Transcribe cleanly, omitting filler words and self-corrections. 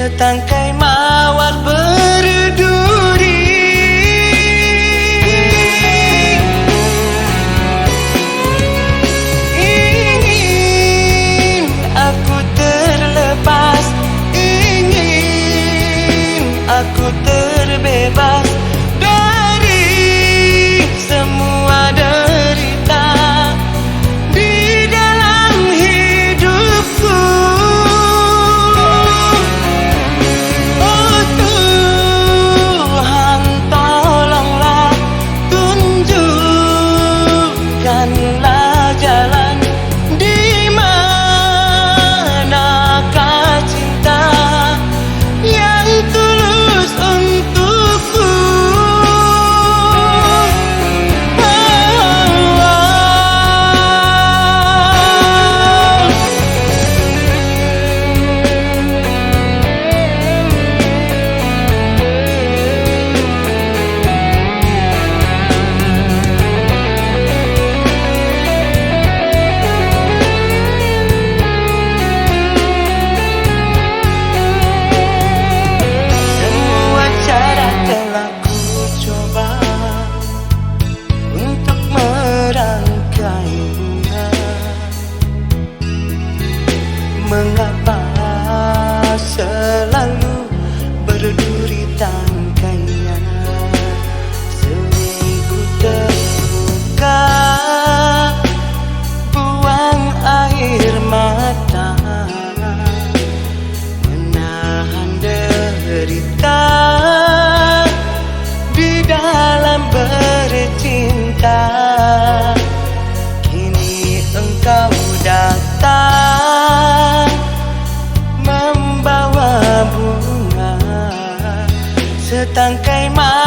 setangkai mawar berduri. Ingin aku terlepas, ingin aku terbebas dari semua derita di dalam hidupku. Oh Tuhan, tolonglah tunjukkanlah jalan, di manakah cinta yang tulus untukku. Semua cara telah ku coba untuk merangkai bunga. Mengapa selalu berduri tangkainya? Sering ku terluka, buang air mata, menahan derita di dalam bercinta. Kini engkau datang membawa bunga, setangkai mawar